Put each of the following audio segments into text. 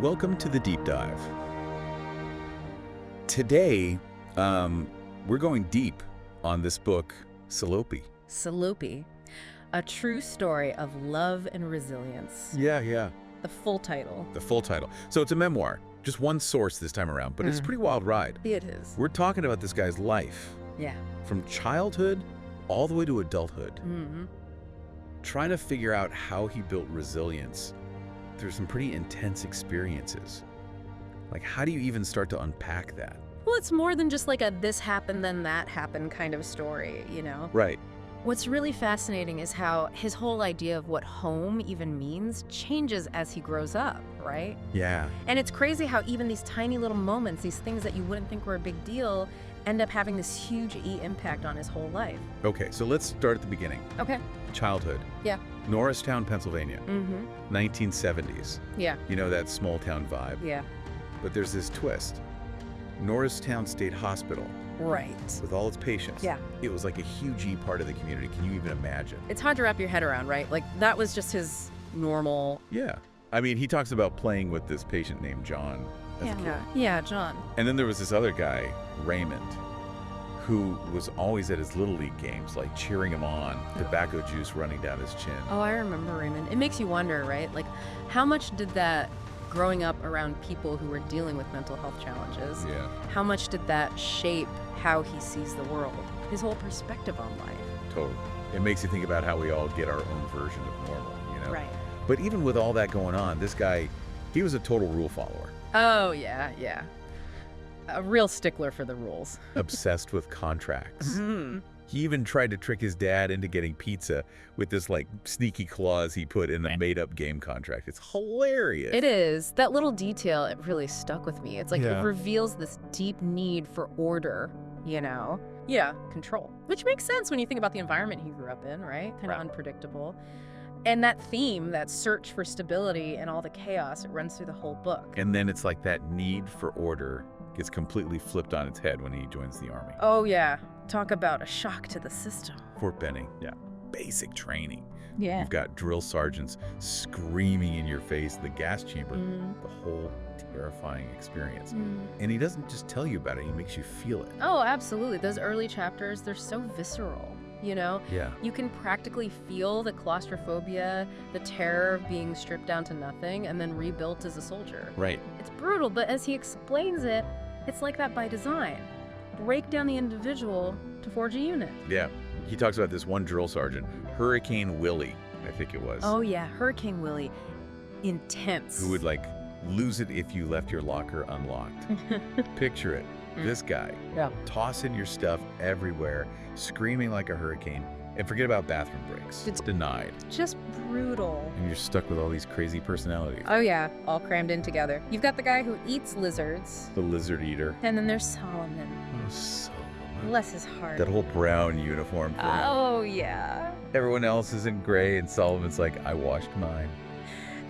Welcome to the Deep Dive. Today, we're going deep on this book, Salope. Salope, a true story of love and resilience. Yeah. The full title. The full title. So it's a memoir, just one source this time around, but it's a pretty wild ride. It is. We're talking about this guy's life. Yeah. From childhood all the way to adulthood. Mm-hmm. Trying to figure out how he built resilience through some pretty intense experiences. Like, how do you even start to unpack that? Well, it's more than just like a this happened, then that happened kind of story, you know? Right. What's really fascinating is how his whole idea of what home even means changes as he grows up, right? Yeah. And it's crazy how even these tiny little moments, these things that you wouldn't think were a big deal, end up having this huge impact on his whole life. Okay, so let's start at the beginning. Okay. Childhood. Yeah. Norristown, Pennsylvania. Mm-hmm. 1970s. Yeah. You know, that small town vibe. Yeah. But there's this twist. Norristown State Hospital, Right. with all its patients. Yeah. It was like a huge part of the community. Can you even imagine? It's hard to wrap your head around, right? Like, that was just his normal... Yeah. I mean, he talks about playing with this patient named John as a kid. Yeah, John. And then there was this other guy, Raymond, who was always at his Little League games, like cheering him on, tobacco juice running down his chin. Oh, I remember Raymond. It makes you wonder, right? Like, how much did that, growing up around people who were dealing with mental health challenges, Yeah, how much did that shape how he sees the world? His whole perspective on life. totally. It makes you think about how we all get our own version of normal, you know? Right. But even with all that going on, this guy, he was a total rule follower. Oh, yeah. A real stickler for the rules. Obsessed with contracts. Mm-hmm. He even tried to trick his dad into getting pizza with this like sneaky clause he put in the made-up game contract. It's hilarious. It is. That little detail, it really stuck with me. It's like Yeah. it reveals this deep need for order, you know? Yeah, control. Which makes sense when you think about the environment he grew up in, right? Kind of unpredictable. And that theme, that search for stability and all the chaos, it runs through the whole book. And then it's like that need for order gets completely flipped on its head when he joins the army. Oh, yeah. Talk about a shock to the system. Fort Benning. Yeah. Basic training. Yeah. You've got drill sergeants screaming in your face, the gas chamber, Mm. the whole terrifying experience. Mm. And he doesn't just tell you about it, he makes you feel it. Oh, absolutely. Those early chapters, they're so visceral, you know? Yeah. You can practically feel the claustrophobia, the terror of being stripped down to nothing and then rebuilt as a soldier. Right. It's brutal, but as he explains it, it's like that by design. Break down the individual to forge a unit. Yeah. He talks about this one drill sergeant, Hurricane Willie, I think it was. Oh yeah, Hurricane Willie. Intense. Who would like lose it if you left your locker unlocked. Picture it. This guy, Yeah. tossing your stuff everywhere, screaming like a hurricane, and forget about bathroom breaks. It's denied. Just brutal. And you're stuck with all these crazy personalities. Oh yeah, all crammed in together. You've got the guy who eats lizards, The lizard eater. and then there's Solomon. Oh, Solomon. Bless his heart. That whole brown uniform for him. Oh yeah. Everyone else is in gray, and Solomon's like, I washed mine.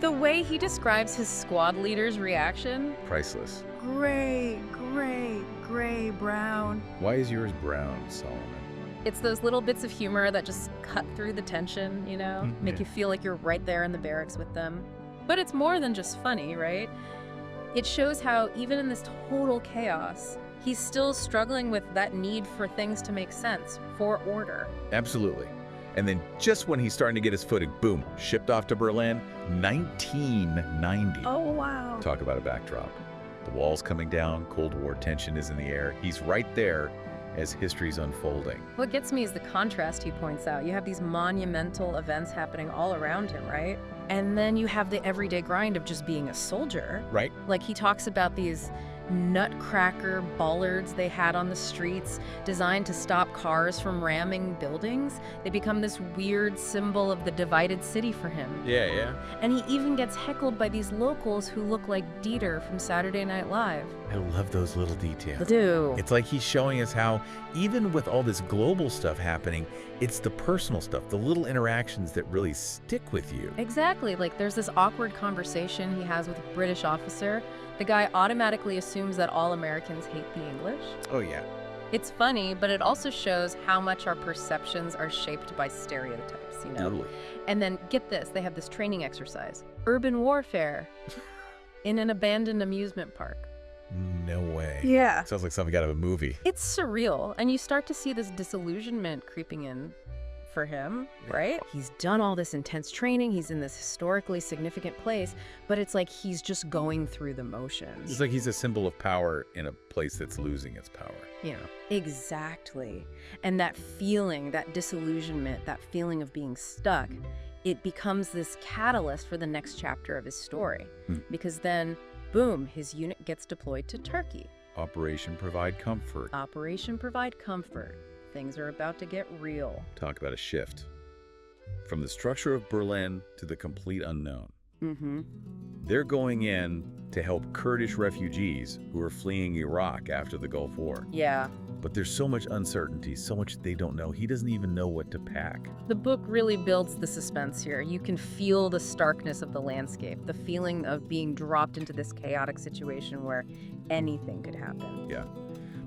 The way he describes his squad leader's reaction. Priceless. Gray, brown. Why is yours brown, Solomon? It's those little bits of humor that just cut through the tension, you know? Make Yeah. you feel like you're right there in the barracks with them. But it's more than just funny, right? It shows how even in this total chaos, he's still struggling with that need for things to make sense, for order. Absolutely. And then just when he's starting to get his footing, boom, shipped off to Berlin, 1990. Oh, wow. Talk about a backdrop. The wall's coming down, Cold War tension is in the air. He's right there as history's unfolding. What gets me is the contrast he points out. You have these monumental events happening all around him, right? And then you have the everyday grind of just being a soldier. Right? Like he talks about these nutcracker bollards they had on the streets designed to stop cars from ramming buildings. They become this weird symbol of the divided city for him. Yeah. And he even gets heckled by these locals who look like Dieter from Saturday Night Live. I love those little details. Do. It's like he's showing us how, even with all this global stuff happening, it's the personal stuff, the little interactions that really stick with you. Exactly. Like there's this awkward conversation he has with a British officer. The guy automatically assumes that all Americans hate the English. Oh, yeah. It's funny, but it also shows how much our perceptions are shaped by stereotypes, you know? Totally. And then, get this, they have this training exercise. Urban warfare. in an abandoned amusement park. No way. Yeah. Sounds like something out of a movie. It's surreal, and you start to see this disillusionment creeping in for him, right? He's done all this intense training, he's in this historically significant place, but it's like he's just going through the motions. It's like he's a symbol of power in a place that's losing its power. Yeah, exactly. And that feeling, that disillusionment, that feeling of being stuck, it becomes this catalyst for the next chapter of his story. Because then, boom, his unit gets deployed to Turkey. Operation Provide Comfort. Operation Provide Comfort. Things are about to get real. Talk about a shift. From the structure of Berlin to the complete unknown. They're going in to help Kurdish refugees who are fleeing Iraq after the Gulf War. Yeah. But there's so much uncertainty, so much they don't know. He doesn't even know what to pack. The book really builds the suspense here. You can feel the starkness of the landscape, the feeling of being dropped into this chaotic situation where anything could happen. Yeah.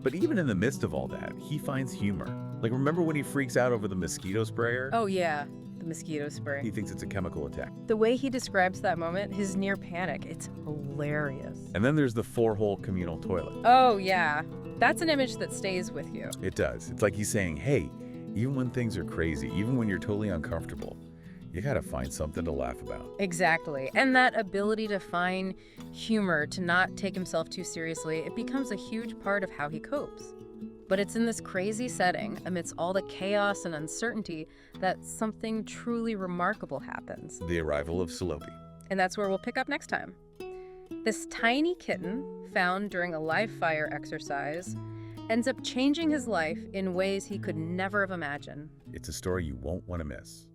But even in the midst of all that, he finds humor. Like, remember when he freaks out over the mosquito sprayer? Oh, yeah. The mosquito spray. He thinks it's a chemical attack. The way he describes that moment, his near panic, it's hilarious. And then there's the 4-hole communal toilet. Oh, yeah. That's an image that stays with you. It does. It's like he's saying, hey, even when things are crazy, even when you're totally uncomfortable, you gotta find something to laugh about. Exactly. And that ability to find humor, to not take himself too seriously, it becomes a huge part of how he copes. But it's in this crazy setting, amidst all the chaos and uncertainty, that something truly remarkable happens. The arrival of Salopi. And that's where we'll pick up next time. This tiny kitten, found during a live fire exercise, ends up changing his life in ways he could never have imagined. It's a story you won't want to miss.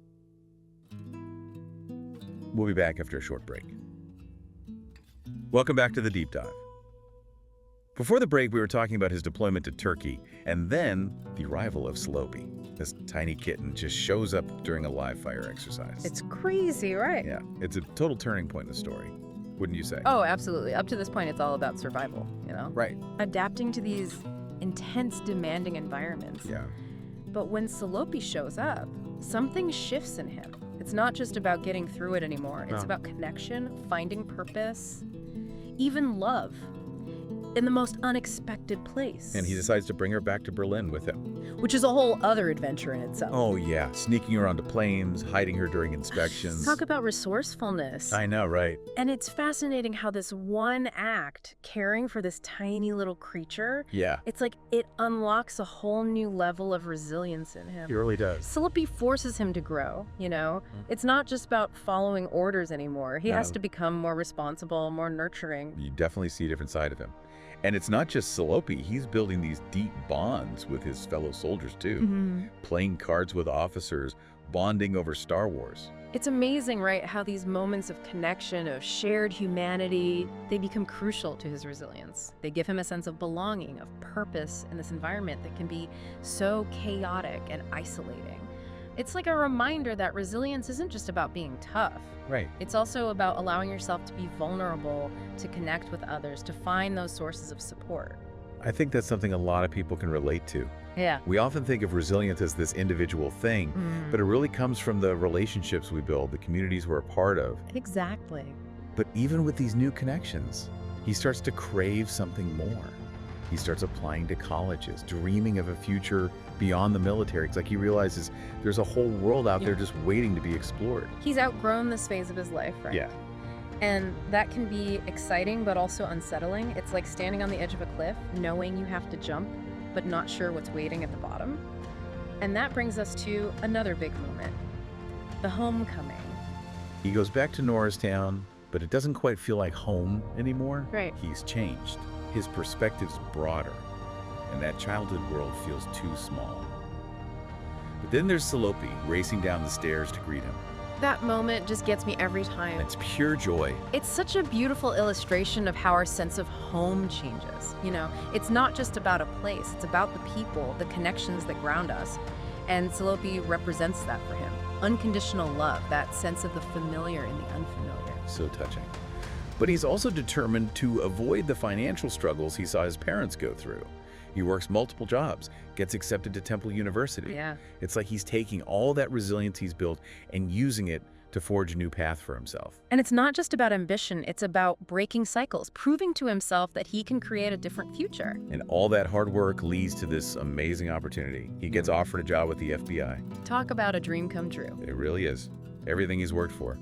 We'll be back after a short break. Welcome back to the Deep Dive. Before the break, we were talking about his deployment to Turkey, and then the arrival of Salopi. This tiny kitten just shows up during a live fire exercise. It's crazy, right? Yeah, it's a total turning point in the story, wouldn't you say? Oh, absolutely. Up to this point, it's all about survival, you know? Right. Adapting to these intense, demanding environments. Yeah. But when Salopi shows up, something shifts in him. It's not just about getting through it anymore. It's about connection, finding purpose, even love, in the most unexpected place. And he decides to bring her back to Berlin with him. Which is a whole other adventure in itself. Oh, yeah. Sneaking her onto planes, hiding her during inspections. Talk about resourcefulness. I know, right? And it's fascinating how this one act, caring for this tiny little creature, Yeah. it's like it unlocks a whole new level of resilience in him. He really does. Salopi forces him to grow, you know? It's not just about following orders anymore. He has to become more responsible, more nurturing. You definitely see a different side of him. And it's not just Salopi. He's building these deep bonds with his fellow soldiers, too. Playing cards with officers, bonding over Star Wars. It's amazing, right, how these moments of connection, of shared humanity, they become crucial to his resilience. They give him a sense of belonging, of purpose in this environment that can be so chaotic and isolating. It's like a reminder that resilience isn't just about being tough. Right. It's also about allowing yourself to be vulnerable, to connect with others, to find those sources of support. I think that's something a lot of people can relate to. Yeah. We often think of resilience as this individual thing, but it really comes from the relationships we build, the communities we're a part of. Exactly. But even with these new connections, he starts to crave something more. He starts applying to colleges, dreaming of a future beyond the military. It's like he realizes there's a whole world out there just waiting to be explored. He's outgrown this phase of his life, right? Yeah. And that can be exciting, but also unsettling. It's like standing on the edge of a cliff, knowing you have to jump, but not sure what's waiting at the bottom. And that brings us to another big moment, the homecoming. He goes back to Norristown, but it doesn't quite feel like home anymore. Right. He's changed. His perspective's broader, and that childhood world feels too small. But then there's Salopi racing down the stairs to greet him. That moment just gets me every time. It's pure joy. It's such a beautiful illustration of how our sense of home changes. You know, it's not just about a place, it's about the people, the connections that ground us. And Salopi represents that for him. Unconditional love, that sense of the familiar in the unfamiliar. So touching. But he's also determined to avoid the financial struggles he saw his parents go through. He works multiple jobs, gets accepted to Temple University. Yeah. It's like he's taking all that resilience he's built and using it to forge a new path for himself. And it's not just about ambition, it's about breaking cycles, proving to himself that he can create a different future. And all that hard work leads to this amazing opportunity. He gets offered a job with the FBI. Talk about a dream come true. It really is. Everything he's worked for.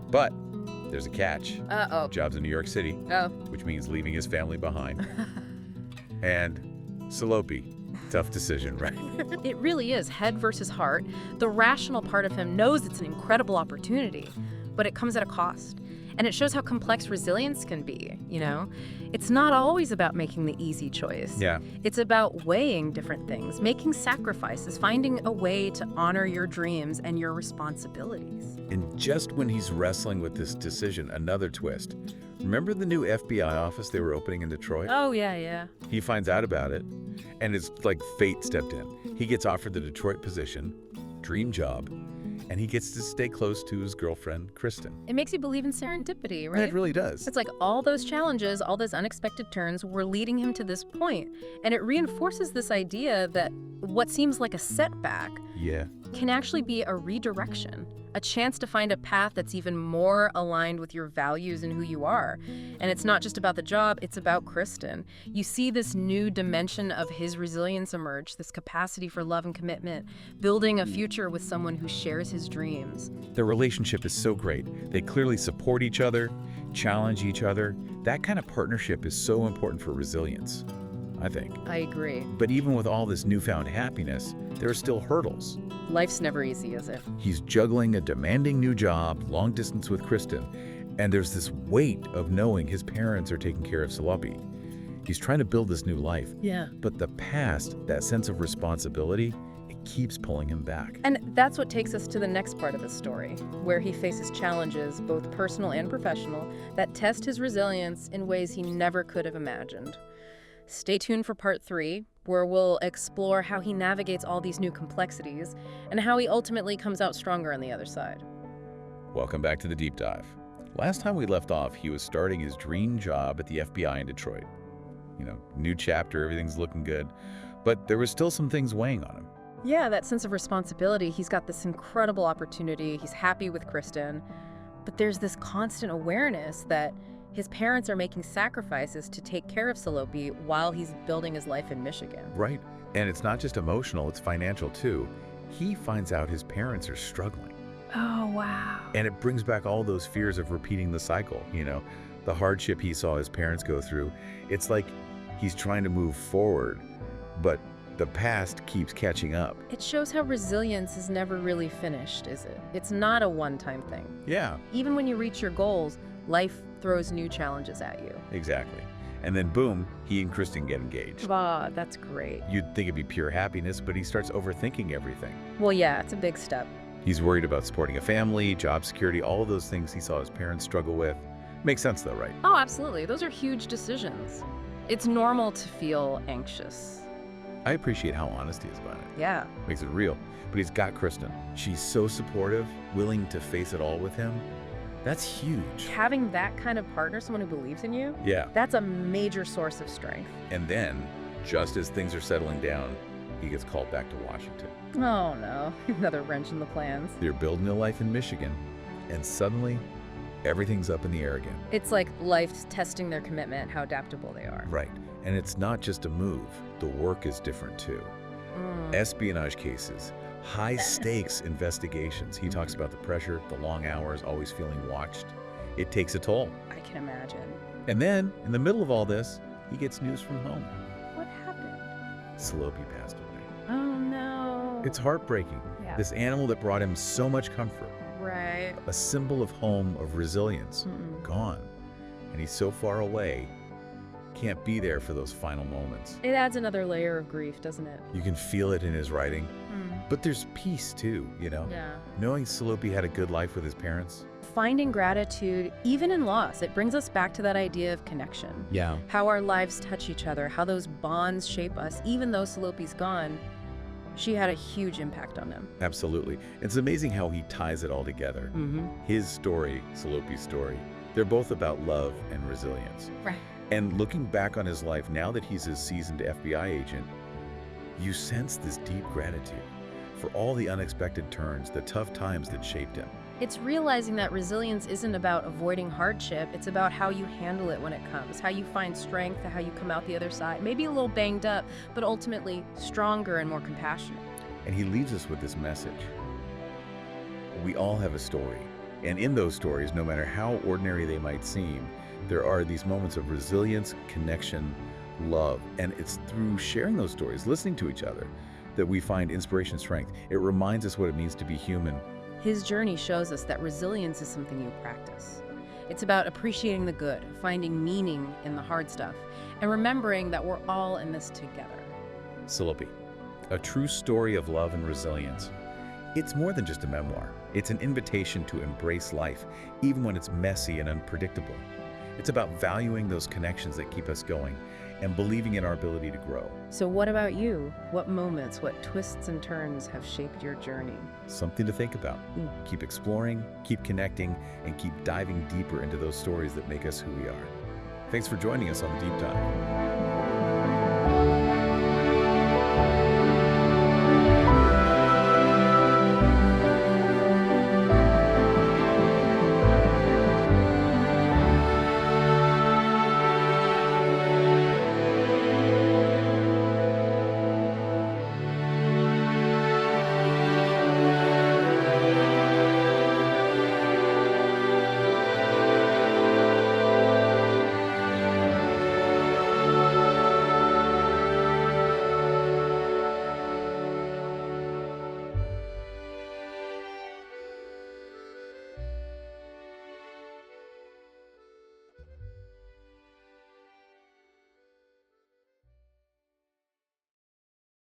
But there's a catch. Uh-oh. Job's in New York City, Oh. which means leaving his family behind. And Salopi. Tough decision, right? It really is head versus heart. The rational part of him knows it's an incredible opportunity, but it comes at a cost. And it shows how complex resilience can be, you know? It's not always about making the easy choice. Yeah. It's about weighing different things, making sacrifices, finding a way to honor your dreams and your responsibilities. And just when he's wrestling with this decision, another twist. Remember the new FBI office they were opening in Detroit? Oh, yeah. He finds out about it, and it's like fate stepped in. He gets offered the Detroit position, dream job, and he gets to stay close to his girlfriend, Kristen. It makes you believe in serendipity, And right? it really does. It's like all those challenges, all those unexpected turns were leading him to this point. And it reinforces this idea that what seems like a setback Yeah. can actually be a redirection, a chance to find a path that's even more aligned with your values and who you are. And it's not just about the job, it's about Kristen. You see this new dimension of his resilience emerge, this capacity for love and commitment, building a future with someone who shares his dreams. Their relationship is so great. They clearly support each other, challenge each other. That kind of partnership is so important for resilience, I think. I agree. But even with all this newfound happiness, there are still hurdles. Life's never easy, is it? He's juggling a demanding new job, long distance with Kristen, and there's this weight of knowing his parents are taking care of Salopi. He's trying to build this new life, Yeah. but the past, that sense of responsibility, it keeps pulling him back. And that's what takes us to the next part of the story, where he faces challenges, both personal and professional, that test his resilience in ways he never could have imagined. Stay tuned for part 3, where we'll explore how he navigates all these new complexities and how he ultimately comes out stronger on the other side. Welcome back to the deep dive. Last time we left off, he was starting his dream job at the FBI in Detroit. You know, new chapter, everything's looking good, but there was still some things weighing on him. Yeah, that sense of responsibility. He's got this incredible opportunity. He's happy with Kristen. But there's this constant awareness that his parents are making sacrifices to take care of Salopi while he's building his life in Michigan. Right. And it's not just emotional, it's financial too. He finds out his parents are struggling. Oh, wow. And it brings back all those fears of repeating the cycle, you know, the hardship he saw his parents go through. It's like he's trying to move forward, but the past keeps catching up. It shows how resilience is never really finished, is it? It's not a one-time thing. Yeah, Even when you reach your goals, life throws new challenges at you. exactly. And then boom, he and Kristen get engaged. Wow, that's great. You'd think it'd be pure happiness, but he starts overthinking everything. Well, yeah, it's a big step. He's worried about supporting a family, job security, all of those things he saw his parents struggle with. Makes sense though, right? Oh, absolutely. Those are huge decisions. It's normal to feel anxious. I appreciate how honest he is about it. Yeah. Makes it real. But he's got Kristen. She's so supportive, willing to face it all with him. That's huge. Having that kind of partner, someone who believes in you, Yeah. that's a major source of strength. And then, just as things are settling down, he gets called back to Washington. Oh no, another wrench in the plans. They're building a life in Michigan, and suddenly, everything's up in the air again. It's like life's testing their commitment, how adaptable they are. Right. And it's not just a move. The work is different too. Espionage cases, high stakes investigations. He talks about the pressure, the long hours, always feeling watched. It takes a toll. I can imagine. And then, in the middle of all this, he gets news from home. What happened? Salopi passed away. Oh no. It's heartbreaking. Yeah. This animal that brought him so much comfort, Right. a symbol of home, of resilience, gone. And he's so far away, can't be there for those final moments. It adds another layer of grief, doesn't it? You can feel it in his writing. But there's peace too, you know? Yeah. Knowing Salopi had a good life with his parents. Finding gratitude, even in loss, it brings us back to that idea of connection. Yeah. How our lives touch each other, how those bonds shape us. Even though Salopi's gone, she had a huge impact on him. Absolutely. It's amazing how he ties it all together. His story, Salopi's story, they're both about love and resilience. Right. And looking back on his life, now that he's a seasoned FBI agent, you sense this deep gratitude for all the unexpected turns, the tough times that shaped him. It's realizing that resilience isn't about avoiding hardship, it's about how you handle it when it comes, how you find strength, how you come out the other side, maybe a little banged up, but ultimately stronger and more compassionate. And he leaves us with this message. We all have a story. And in those stories, no matter how ordinary they might seem, there are these moments of resilience, connection, love. And it's through sharing those stories, listening to each other, that we find inspiration, strength. It reminds us what it means to be human. His journey shows us that resilience is something you practice. It's about appreciating the good, finding meaning in the hard stuff, and remembering that we're all in this together. Silopi, a true story of love and resilience. It's more than just a memoir. It's an invitation to embrace life, even when it's messy and unpredictable. It's about valuing those connections that keep us going and believing in our ability to grow. So what about you? What moments, what twists and turns have shaped your journey? Something to think about. Keep exploring, keep connecting, and keep diving deeper into those stories that make us who we are. Thanks for joining us on The Deep Dive.